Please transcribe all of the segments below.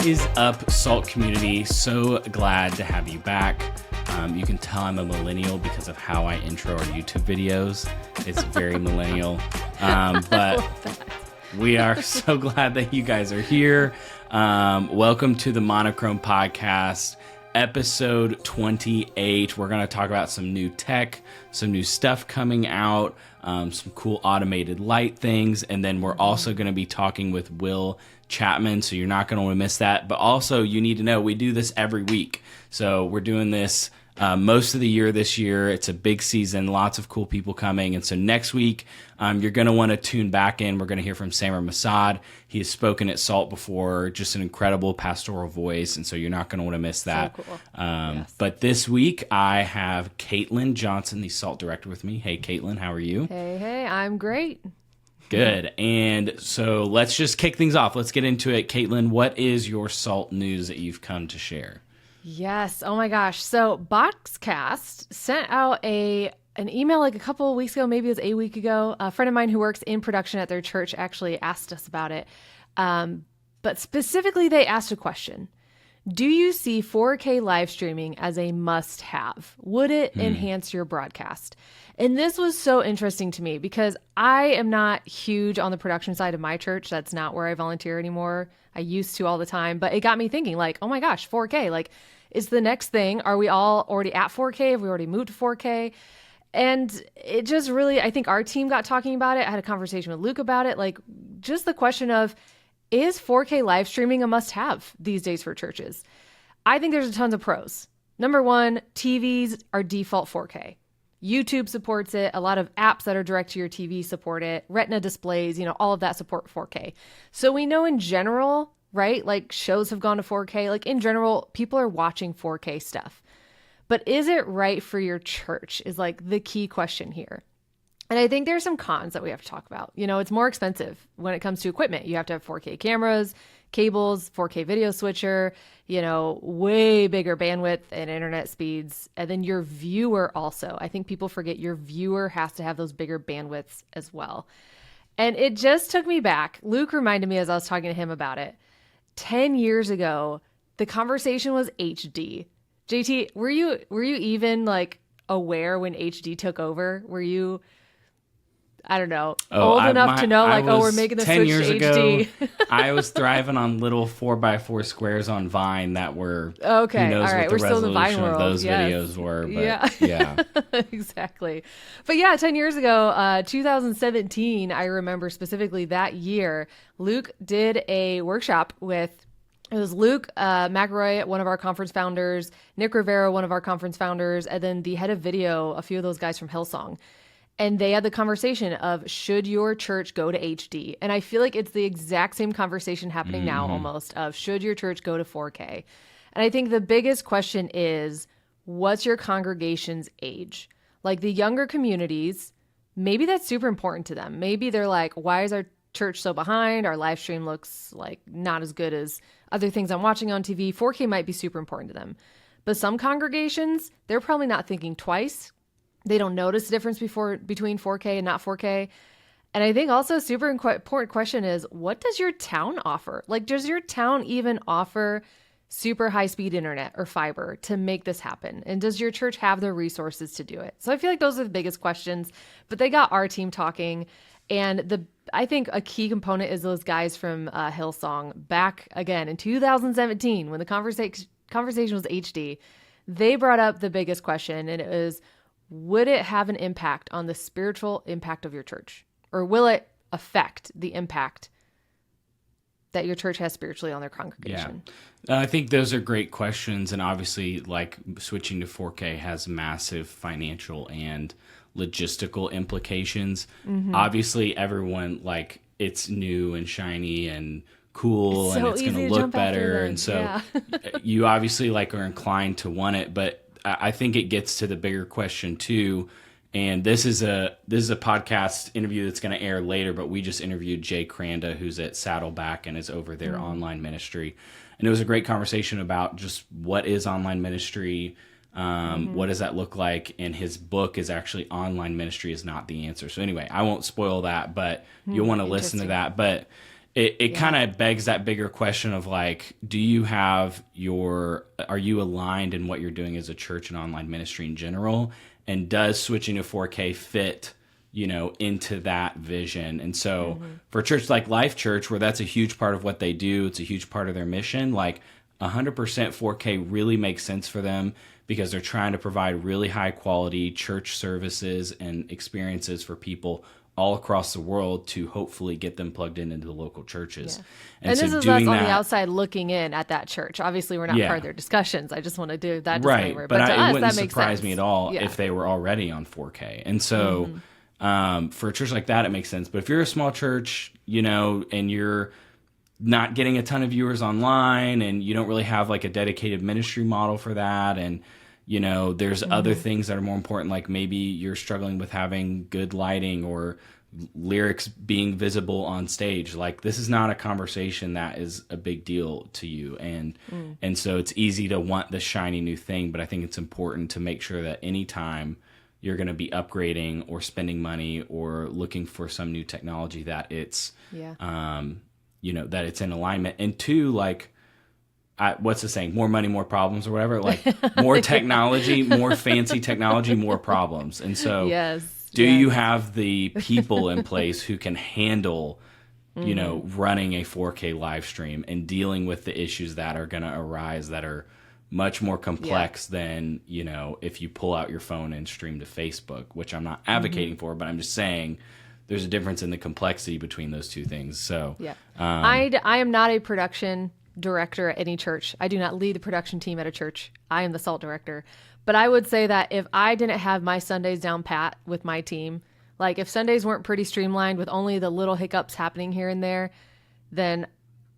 What is up, Salt community? So glad to have you back. You can tell I'm a millennial because of how I intro our YouTube videos. It's very millennial. But we are so glad that you guys are here. Welcome to the Monochrome Podcast, episode 28. We're going to talk about some new tech, some new stuff coming out, some cool automated light things, and then we're also going to be talking with Will Chapman, so you're not going to want to miss that. But also, you need to know we do this every week. So we're doing this most of the year this year. It's a big season, lots of cool people coming. And so next week, you're going to want to tune back in. We're going to hear from Samer Massad. He has spoken at SALT before, just an incredible pastoral voice. And so you're not going to want to miss that. So cool. Yes. But this week, I have Caitlin Johnson, the SALT director, with me. Hey, Caitlin, how are you? Hey, I'm great. Good. And so let's just kick things off. Let's get into it. Caitlin, what is your SALT news that you've come to share? Yes. Oh my gosh. So Boxcast sent out an email like a couple of weeks ago, maybe it was a week ago. A friend of mine who works in production at their church actually asked us about it. But specifically, they asked a question. Do you see 4K live streaming as a must-have? Would it enhance your broadcast? And this was so interesting to me because I am not huge on the production side of my church. That's not where I volunteer anymore. I used to all the time, but it got me thinking like, oh my gosh, 4K, like is the next thing. Are we all already at 4K? Have we already moved to 4K? And it just really, I think our team got talking about it. I had a conversation with Luke about it. Like just the question of, is 4K live streaming a must-have these days for churches? I think there's a tons of pros. Number one, TVs are default 4K. YouTube supports it. A lot of apps that are direct to your TV support it. Retina displays, all of that support 4K. So we know in general, right? Like shows have gone to 4K. Like in general, people are watching 4K stuff. But is it right for your church is like the key question here. And I think there's some cons that we have to talk about. It's more expensive when it comes to equipment. You have to have 4K cameras, cables, 4K video switcher, way bigger bandwidth and internet speeds. And then your viewer also. I think people forget your viewer has to have those bigger bandwidths as well. And it just took me back. Luke reminded me as I was talking to him about it. 10 years ago, the conversation was HD. JT, were you even like aware when HD took over? Were you... I don't know, old enough to know, we're making the switch to HD. I was thriving on little 4x4 squares on Vine that were, okay, who knows all right, what we're the still in the Vine resolution of world. those videos were. But yeah. Exactly. But yeah, 10 years ago, 2017, I remember specifically that year, Luke did a workshop it was Luke McElroy, one of our conference founders, Nick Rivera, one of our conference founders, and then the head of video, a few of those guys from Hillsong. And they had the conversation of, should your church go to HD? And I feel like it's the exact same conversation happening now almost of, should your church go to 4K? And I think the biggest question is, what's your congregation's age? Like the younger communities, maybe that's super important to them. Maybe they're like, why is our church so behind? Our live stream looks like not as good as other things I'm watching on TV. 4K might be super important to them. But some congregations, they're probably not thinking twice. They don't notice the difference between 4K and not 4K. And I think also a super important question is, what does your town offer? Like, does your town even offer super high-speed internet or fiber to make this happen? And does your church have the resources to do it? So I feel like those are the biggest questions, but they got our team talking. And I think a key component is those guys from Hillsong back again in 2017 when the conversation was HD. They brought up the biggest question, and it was, would it have an impact on the spiritual impact of your church? Or will it affect the impact that your church has spiritually on their congregation? Yeah. I think those are great questions. And obviously, like switching to 4K has massive financial and logistical implications. Obviously, everyone, like, it's new and shiny and cool, and it's going to look better. And so you obviously like are inclined to want it, but I think it gets to the bigger question too. And this is a podcast interview that's going to air later, but we just interviewed Jay Cranda, who's at Saddleback and is over their online ministry. And it was a great conversation about just what is online ministry, what does that look like? And his book is actually Online Ministry is Not the Answer. So anyway, I won't spoil that, but you'll want to listen to that. But it kind of begs that bigger question of like, are you aligned in what you're doing as a church and online ministry in general? And does switching to 4K fit, into that vision? And so for a church like Life Church, where that's a huge part of what they do, it's a huge part of their mission, like 100% 4K really makes sense for them because they're trying to provide really high quality church services and experiences for people all across the world to hopefully get them plugged into the local churches. Yeah. And so this is us on the outside looking in at that church. Obviously, we're not part of their discussions. I just want to do that disclaimer. Right, but to us, it that wouldn't makes surprise sense. me at all if they were already on 4K. And so for a church like that, it makes sense. But if you're a small church, and you're not getting a ton of viewers online and you don't really have like a dedicated ministry model for that, and there's other things that are more important, like maybe you're struggling with having good lighting or lyrics being visible on stage. Like, this is not a conversation that is a big deal to you. And so it's easy to want the shiny new thing, but I think it's important to make sure that anytime you're going to be upgrading or spending money or looking for some new technology, that it's, that it's in alignment. And two, like, what's the saying? More money, more problems, or whatever. Like, more technology, more fancy technology, more problems. And so, do you have the people in place who can handle, running a 4K live stream and dealing with the issues that are going to arise that are much more complex than, if you pull out your phone and stream to Facebook, which I'm not advocating for, but I'm just saying there's a difference in the complexity between those two things. So, I am not a production director at any church. I do not lead the production team at a church. I am the SALT director. But I would say that if I didn't have my Sundays down pat with my team, like if Sundays weren't pretty streamlined with only the little hiccups happening here and there, then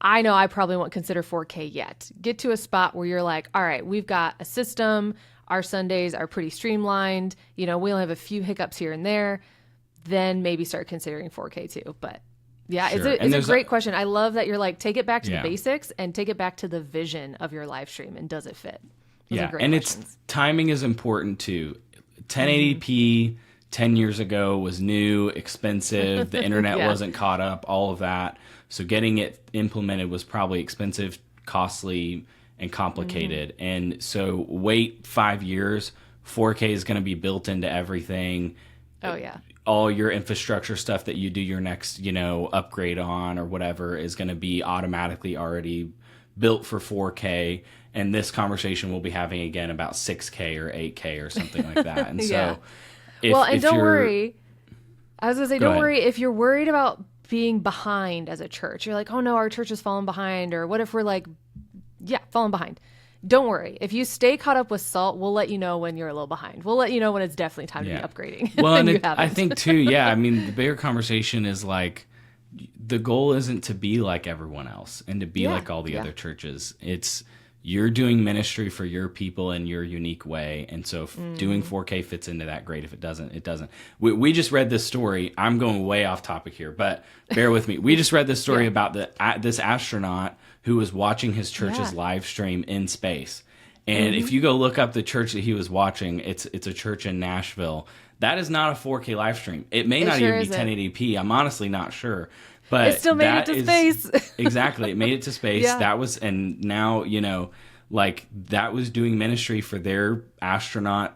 I know I probably won't consider 4K yet. Get to a spot where you're like, all right, we've got a system. Our Sundays are pretty streamlined. We only have a few hiccups here and there. Then maybe start considering 4K too. But yeah, Sure. it's a great question. I love that you're like, take it back to the basics and take it back to the vision of your live stream, and does it fit? Those are great questions. It's timing is important too. 1080p 10 years ago was new, expensive. The internet wasn't caught up, all of that. So getting it implemented was probably expensive, costly, and complicated. And so wait 5 years, 4K is going to be built into everything. Oh, yeah. All your infrastructure stuff that you do your next, upgrade on or whatever is going to be automatically already built for 4K. And this conversation we'll be having again about 6K or 8K or something like that. And so, don't worry. I was going to say, don't worry if you're worried about being behind as a church. You're like, oh no, our church is falling behind. Or what if we're like, falling behind. Don't worry. If you stay caught up with SALT, we'll let you know when you're a little behind. We'll let you know when it's definitely time to be upgrading. Well, and I think too, the bigger conversation is like, the goal isn't to be like everyone else and to be like all the other churches. It's, you're doing ministry for your people in your unique way. And so if doing 4K fits into that, great. If it doesn't, it doesn't. We just read this story. I'm going way off topic here, but bear with me. We just read this story about this astronaut who was watching his church's live stream in space. And if you go look up the church that he was watching, it's a church in Nashville. That is not a 4K live stream. It may not even be 1080p. I'm honestly not sure. But it still made it to space. Exactly. It made it to space. That was, and now, that was doing ministry for their astronaut,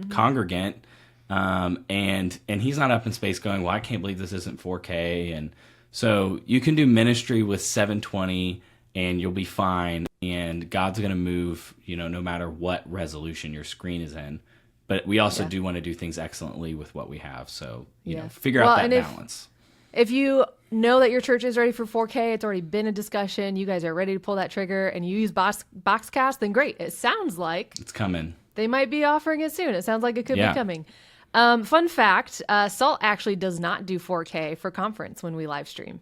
congregant. And he's not up in space going, well, I can't believe this isn't 4K. And so you can do ministry with 720 and you'll be fine. And God's going to move, no matter what resolution your screen is in. But we also do want to do things excellently with what we have. So, figure out that balance. If you know that your church is ready for 4K, it's already been a discussion, you guys are ready to pull that trigger, and you use Boxcast, then great. It sounds like it's coming. They might be offering it soon. It sounds like it could be coming. Fun fact, SALT actually does not do 4K for conference when we live stream.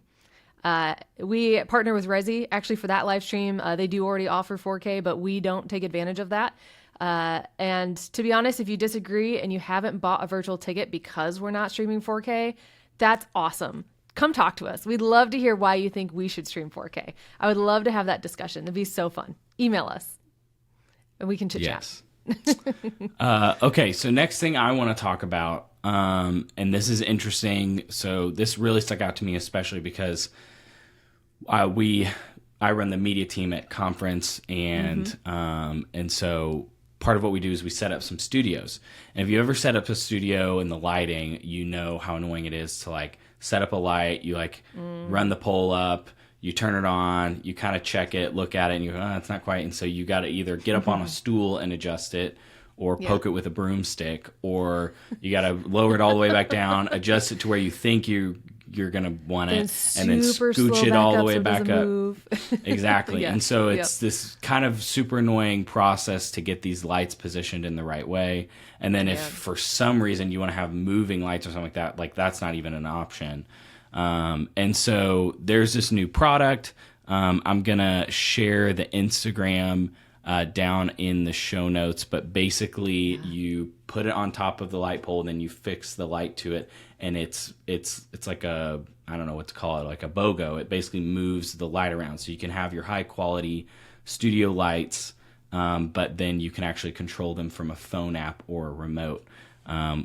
We partner with Resi actually for that live stream. They do already offer 4K, but we don't take advantage of that. And to be honest, if you disagree and you haven't bought a virtual ticket because we're not streaming 4K, that's awesome. Come talk to us. We'd love to hear why you think we should stream 4K. I would love to have that discussion. It'd be so fun. Email us and we can chit chat. Okay. So next thing I want to talk about, and this is interesting. So this really stuck out to me, especially because I run the media team at conference, and so part of what we do is we set up some studios. And if you ever set up a studio and the lighting, you know how annoying it is to like set up a light, you like run the pole up, you turn it on, you kind of check it, look at it, and you go, oh, it's not quite. And so you got to either get up on a stool and adjust it, or poke it with a broomstick, or you got to lower it all the way back down, adjust it to where you think you're going to want it, and then scooch it all the way back up. Exactly. And so it's this kind of super annoying process to get these lights positioned in the right way. And then if for some reason you want to have moving lights or something like that, like that's not even an option. And so there's this new product. I'm going to share the Instagram down in the show notes, but basically you put it on top of the light pole, then you fix the light to it, and it's like a, I don't know what to call it, like a BOGO. It basically moves the light around, so you can have your high quality studio lights, but then you can actually control them from a phone app or a remote,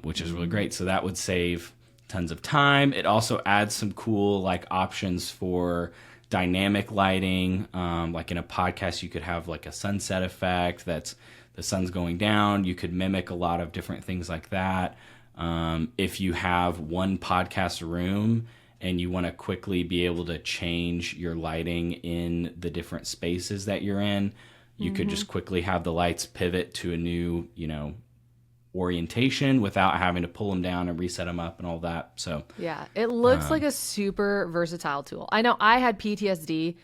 which is really great. So that would save tons of time. It also adds some cool like options for dynamic lighting. Like in a podcast, you could have like a sunset effect that's the sun's going down. You could mimic a lot of different things like that. If you have one podcast room and you want to quickly be able to change your lighting in the different spaces that you're in, you could just quickly have the lights pivot to a new, orientation without having to pull them down and reset them up and all that. So yeah, it looks like a super versatile tool. I know I had PTSD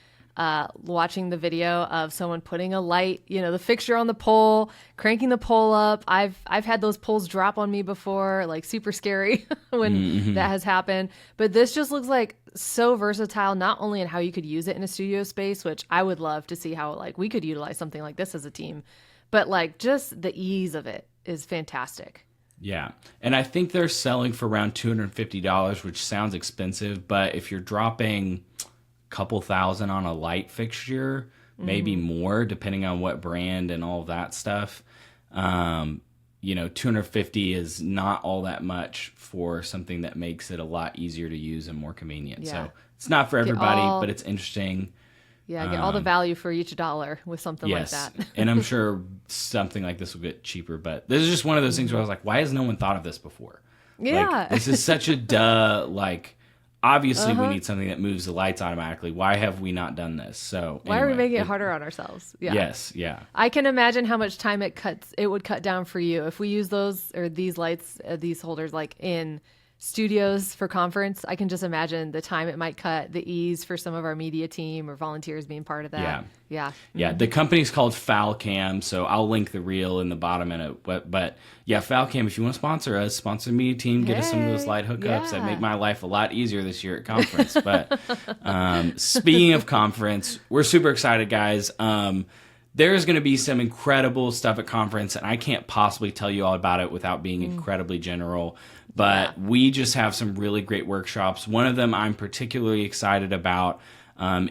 watching the video of someone putting a light, the fixture on the pole, cranking the pole up. I've had those poles drop on me before, like super scary when that has happened. But this just looks like so versatile, not only in how you could use it in a studio space, which I would love to see how like we could utilize something like this as a team, but like just the ease of it is fantastic. Yeah. And I think they're selling for around $250, which sounds expensive, but if you're dropping a couple thousand on a light fixture, maybe more, depending on what brand and all of that stuff, $250 is not all that much for something that makes it a lot easier to use and more convenient. So it's not for everybody, but it's interesting. Yeah, get all the value for each dollar with something like that. And I'm sure something like this will get cheaper, but this is just one of those things where I was like, why has no one thought of this before? Yeah. Like, this is such a duh, like, obviously we need something that moves the lights automatically. Why have we not done this? So why are we making it harder on ourselves? Yeah. Yes, yeah. I can imagine how much time it would cut down for you if we use those or these lights, these holders like in studios for conference. I can just imagine the time it might cut, the ease for some of our media team or volunteers being part of that. Yeah. The company's called Falcam, so I'll link the reel in the bottom in it. But yeah, Falcam, if you want to sponsor us, sponsor the media team, get us some of those light hookups that make my life a lot easier this year at conference. But speaking of conference, we're super excited, guys. There's going to be some incredible stuff at conference, and I can't possibly tell you all about it without being incredibly general. But we just have some really great workshops. One of them I'm particularly excited about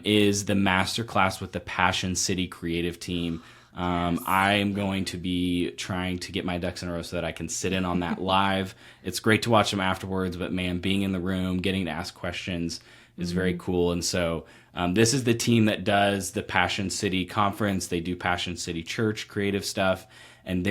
is the masterclass with the Passion City creative team. I am going to be trying to get my ducks in a row so that I can sit in on that live. It's great to watch them afterwards, but man, being in the room, getting to ask questions is very cool. And so this is the team that does the Passion City conference. They do Passion City Church creative stuff. And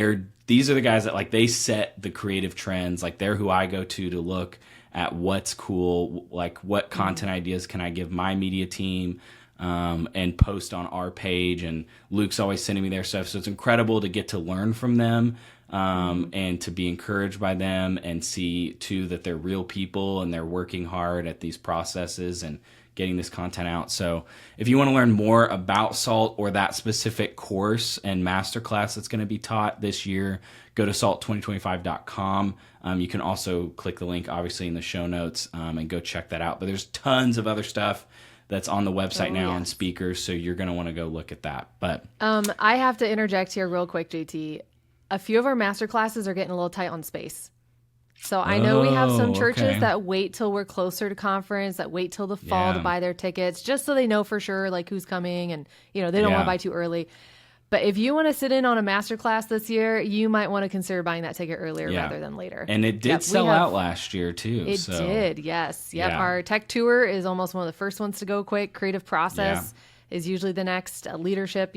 these are the guys that like they set the creative trends. Like they're who I go to look at what's cool, like what content ideas can I give my media team and post on our page. And Luke's always sending me their stuff. So it's incredible to get to learn from them and to be encouraged by them and see too that they're real people and they're working hard at these processes and getting this content out. So if you want to learn more about SALT or that specific course and masterclass that's going to be taught this year, go to salt2025.com. You can also click the link, obviously, in the show notes and go check that out. But there's tons of other stuff that's on the website now on speakers, so you're going to want to go look at that. But I have to interject here real quick, JT. A few of our masterclasses are getting a little tight on space. So I know we have some churches that wait till we're closer to conference, that wait till the fall to buy their tickets, just so they know for sure like who's coming and they don't want to buy too early. But if you want to sit in on a masterclass this year, you might want to consider buying that ticket earlier rather than later. And it did sell out last year too. It did, yes. Yep. Our tech tour is almost one of the first ones to go quick. Creative process is usually the next. Leadership,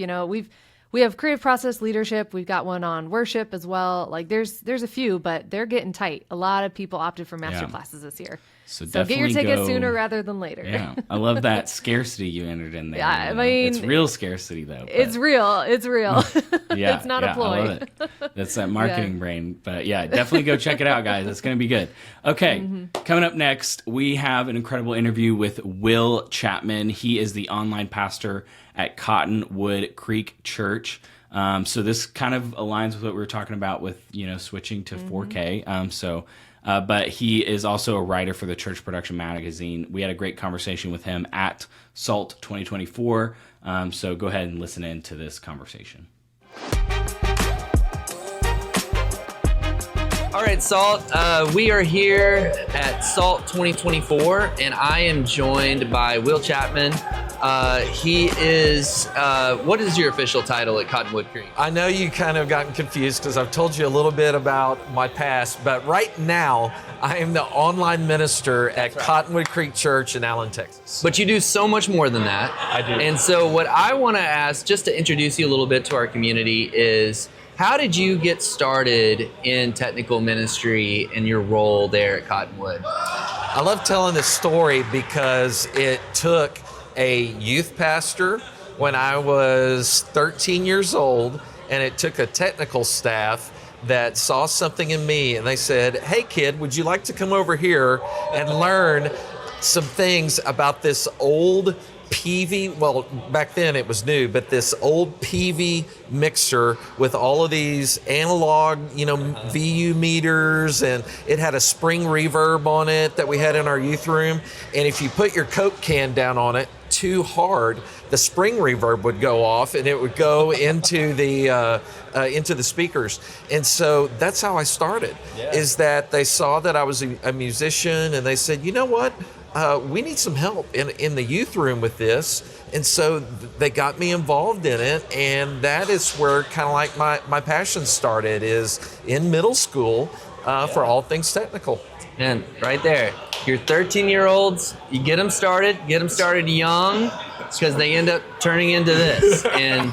we have creative process, leadership. We've got one on worship as well. Like there's a few, but they're getting tight. A lot of people opted for master classes this year. So get your ticket sooner rather than later. Yeah, I love that scarcity you entered in there. Yeah, I mean, it's real scarcity though. It's real. It's real. Yeah, it's not a ploy. I love it. That's that marketing brain. But yeah, definitely go check it out, guys. It's going to be good. Okay, coming up next, we have an incredible interview with Will Chapman. He is the online pastor at Cottonwood Creek Church. So this kind of aligns with what we were talking about with switching to 4K. But he is also a writer for the Church Production Magazine. We had a great conversation with him at SALT 2024. So go ahead and listen in to this conversation. All right, SALT, we are here at SALT 2024, and I am joined by Will Chapman. He is, what is your official title at Cottonwood Creek? I know you kind of gotten confused because I've told you a little bit about my past, but right now I am the online minister at Cottonwood Creek Church in Allen, Texas. But you do so much more than that. I do. And so what I want to ask, just to introduce you a little bit to our community, is how did you get started in technical ministry and your role there at Cottonwood? I love telling this story because it took a youth pastor when I was 13 years old, and it took a technical staff that saw something in me, and they said, "Hey kid, would you like to come over here and learn some things about this old PV," well, back then it was new, but this old PV mixer with all of these analog, VU meters, and it had a spring reverb on it that we had in our youth room. And if you put your Coke can down on it too hard, the spring reverb would go off and it would go into the speakers. And so that's how I started, is that they saw that I was a musician, and they said, "You know what? We need some help in the youth room with this." And so they got me involved in it, and that is where kind of like my passion started, is in middle school for all things technical. And right there, your 13-year-olds, you get them started young, because they end up turning into this. And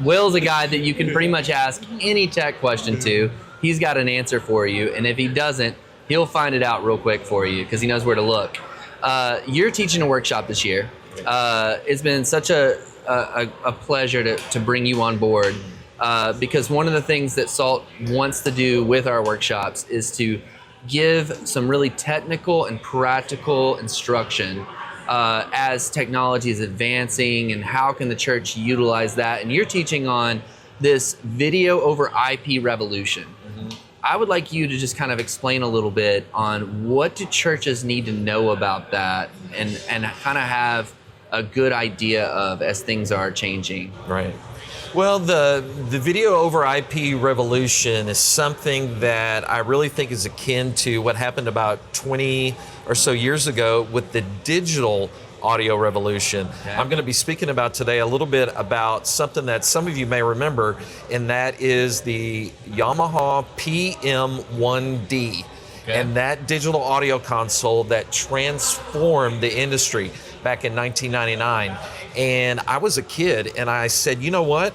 Will's a guy that you can pretty much ask any tech question to. He's got an answer for you, and if he doesn't, he'll find it out real quick for you because he knows where to look. You're teaching a workshop this year. It's been such a pleasure to bring you on board because one of the things that SALT wants to do with our workshops is to give some really technical and practical instruction as technology is advancing, and how can the church utilize that. And you're teaching on this video over IP revolution. I would like you to just kind of explain a little bit on what do churches need to know about that, and kind of have a good idea of as things are changing. Right. Well, the video over IP revolution is something that I really think is akin to what happened about 20 or so years ago with the digital audio revolution. Okay. I'm going to be speaking about today a little bit about something that some of you may remember, and that is the Yamaha PM1D. Okay. And that digital audio console that transformed the industry back in 1999. And I was a kid, and I said, you know what?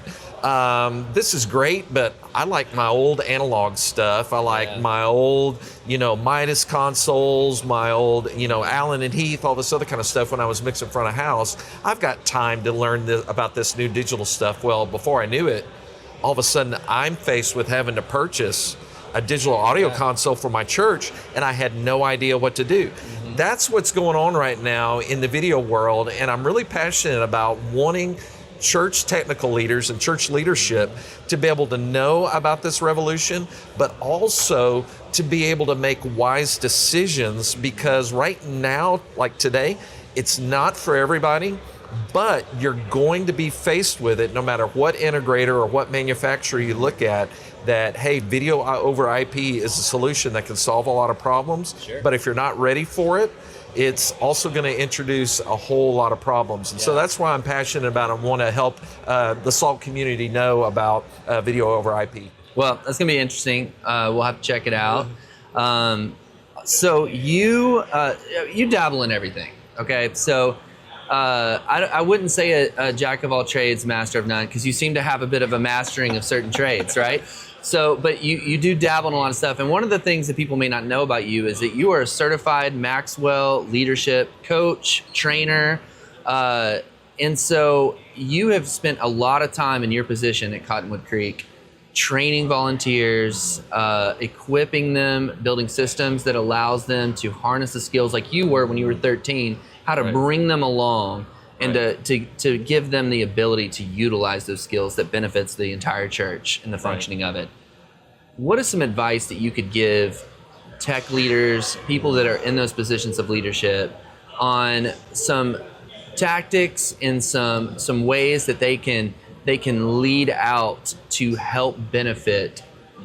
This is great, but I like my old analog stuff. I like my old, Midas consoles, my old, Allen and Heath, all this other kind of stuff when I was mixing front of house. I've got time to learn about this new digital stuff. Well, before I knew it, all of a sudden I'm faced with having to purchase a digital audio console for my church, and I had no idea what to do. Mm-hmm. That's what's going on right now in the video world, and I'm really passionate about wanting church technical leaders and church leadership to be able to know about this revolution, but also to be able to make wise decisions, because right now, like today, it's not for everybody, but you're going to be faced with it no matter what integrator or what manufacturer you look at, that, hey, video over IP is a solution that can solve a lot of problems. Sure. But if you're not ready for it, it's also going to introduce a whole lot of problems. And so that's why I'm passionate about it and want to help the SALT community know about video over IP. Well, that's going to be interesting. We'll have to check it out. So you dabble in everything, okay? So I wouldn't say a jack of all trades, master of none, because you seem to have a bit of a mastering of certain trades, right? So, but you do dabble in a lot of stuff. And one of the things that people may not know about you is that you are a certified Maxwell leadership coach, trainer. And so you have spent a lot of time in your position at Cottonwood Creek training volunteers, equipping them, building systems that allows them to harness the skills like you were when you were 13, how to bring them along and to give them the ability to utilize those skills that benefits the entire church and the functioning of it. What is some advice that you could give tech leaders, people that are in those positions of leadership, on some tactics and some ways that they can lead out to help benefit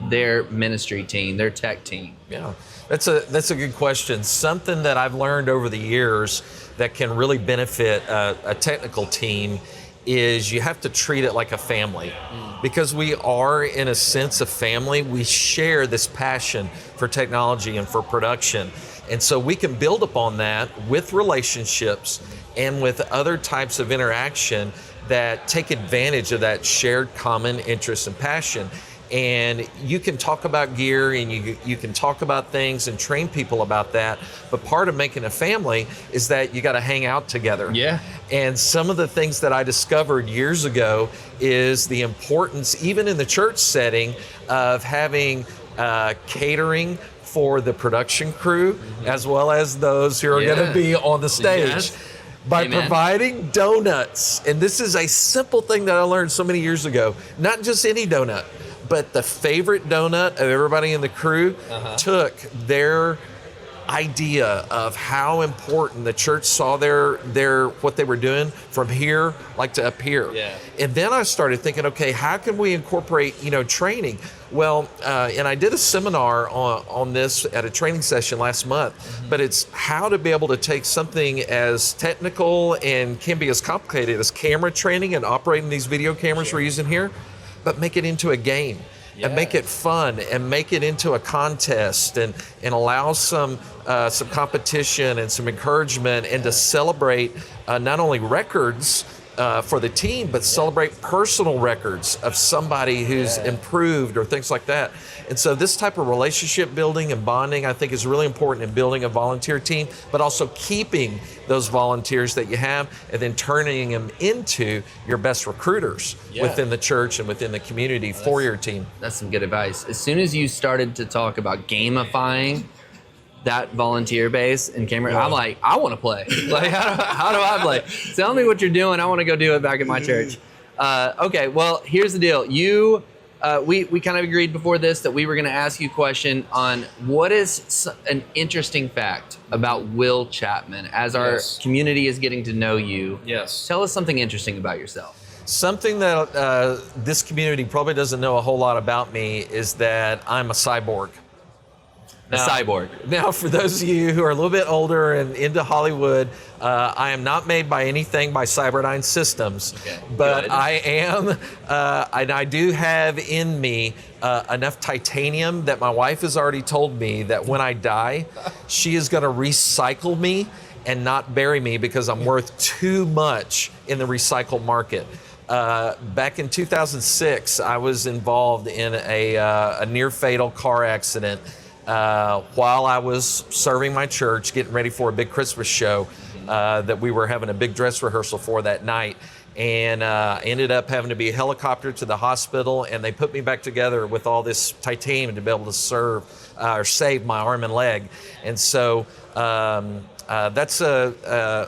their ministry team, their tech team? Yeah, that's a good question. Something that I've learned over the years that can really benefit a technical team is you have to treat it like a family. Because we are, in a sense, a family. We share this passion for technology and for production. And so we can build upon that with relationships and with other types of interaction that take advantage of that shared common interest and passion. And you can talk about gear and you can talk about things and train people about that. But part of making a family is that you got to hang out together. Yeah. And some of the things that I discovered years ago is the importance, even in the church setting, of having catering for the production crew, as well as those who are going to be on the stage. Yes. By Amen. providing donuts. And this is a simple thing that I learned so many years ago. Not just any donut, but the favorite donut of everybody in the crew took their idea of how important the church saw their what they were doing from here like to up here. Yeah. And then I started thinking, okay, how can we incorporate training? Well, and I did a seminar on this at a training session last month, but it's how to be able to take something as technical and can be as complicated as camera training and operating these video cameras we're using here, but make it into a game. And make it fun and make it into a contest and allow some competition and some encouragement and to celebrate not only records for the team, but celebrate personal records of somebody who's improved or things like that. And so this type of relationship building and bonding, I think, is really important in building a volunteer team, but also keeping those volunteers that you have and then turning them into your best recruiters within the church and within the community for your team. That's some good advice. As soon as you started to talk about gamifying that volunteer base and camera, I'm like, I want to play. Like, how do I play? Tell me what you're doing. I want to go do it back at my church. Okay, well, here's the deal. We kind of agreed before this that we were going to ask you a question on what is an interesting fact about Will Chapman as our community is getting to know you. Yes. Tell us something interesting about yourself. Something that this community probably doesn't know a whole lot about me is that I'm a cyborg. A cyborg. Now, for those of you who are a little bit older and into Hollywood, I am not made by anything by Cyberdyne Systems, but good. I am, and I do have in me enough titanium that my wife has already told me that when I die, she is going to recycle me and not bury me because I'm worth too much in the recycle market. Back in 2006, I was involved in a near fatal car accident while I was serving my church, getting ready for a big Christmas show that we were having a big dress rehearsal for that night. And ended up having to be helicoptered to the hospital, and they put me back together with all this titanium to be able to serve or save my arm and leg. And so that's an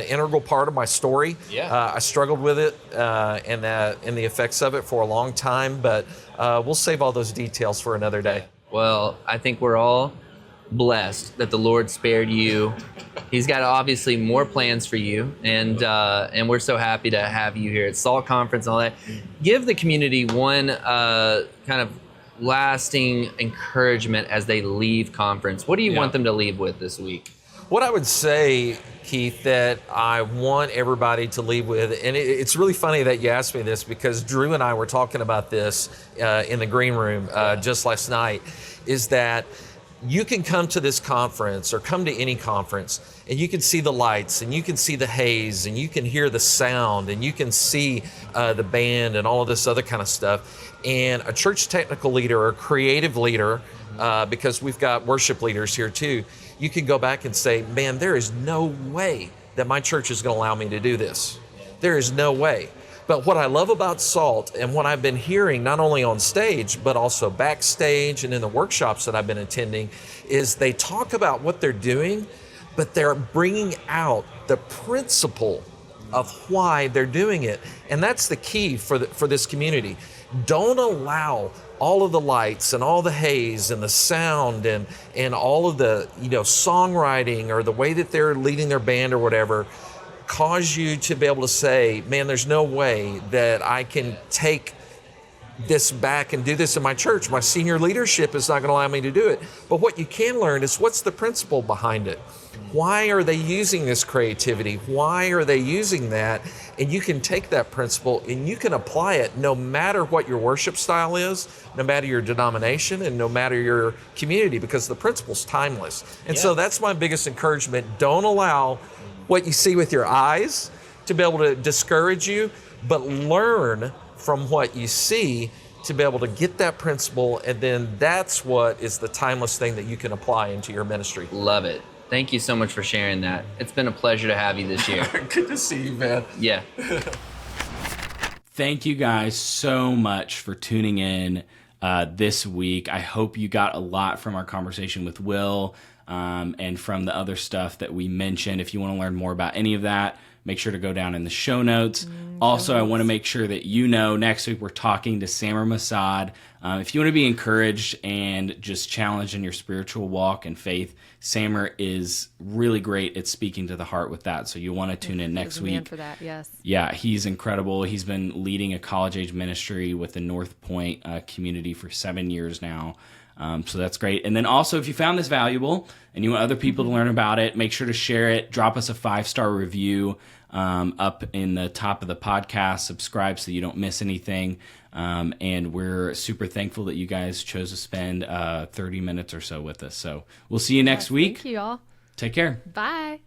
integral part of my story. I struggled with it and the effects of it for a long time, but we'll save all those details for another day. Well, I think we're all blessed that the Lord spared you. He's got obviously more plans for you, and we're so happy to have you here at SALT Conference and all that. Give the community one kind of lasting encouragement as they leave conference. What do you want them to leave with this week? What I would say, Keith, that I want everybody to leave with, and it's really funny that you asked me this because Drew and I were talking about this in the green room just last night, is that you can come to this conference or come to any conference and you can see the lights and you can see the haze and you can hear the sound and you can see the band and all of this other kind of stuff. And a church technical leader or creative leader, because we've got worship leaders here too, you can go back and say, man, there is no way that my church is going to allow me to do this. There is no way. But what I love about SALT and what I've been hearing, not only on stage, but also backstage and in the workshops that I've been attending, is they talk about what they're doing, but they're bringing out the principle of why they're doing it. And that's the key for this community. Don't allow all of the lights and all the haze and the sound and all of the songwriting or the way that they're leading their band or whatever cause you to be able to say, man, there's no way that I can take this back and do this in my church. My senior leadership is not going to allow me to do it. But what you can learn is what's the principle behind it? Why are they using this creativity? Why are they using that? And you can take that principle and you can apply it no matter what your worship style is, no matter your denomination, and no matter your community, because the principle's timeless. And so that's my biggest encouragement. Don't allow what you see with your eyes to be able to discourage you, but learn from what you see to be able to get that principle, and then that's what is the timeless thing that you can apply into your ministry. Love it. Thank you so much for sharing that. It's been a pleasure to have you this year. Good to see you, man. Yeah. Thank you guys so much for tuning in this week. I hope you got a lot from our conversation with Will and from the other stuff that we mentioned. If you want to learn more about any of that, make sure to go down in the show notes. Also, I want to make sure that next week we're talking to Samer Massad. If you want to be encouraged and just challenged in your spiritual walk and faith, Samer is really great at speaking to the heart with that. So you'll want to tune in next week. For that, yes. Yeah, he's incredible. He's been leading a college-age ministry with the North Point community for 7 years now. So that's great. And then also, if you found this valuable and you want other people to learn about it, make sure to share it. Drop us a 5-star review up in the top of the podcast. Subscribe so you don't miss anything. And we're super thankful that you guys chose to spend 30 minutes or so with us. So we'll see you next week. Thank you all. Take care. Bye.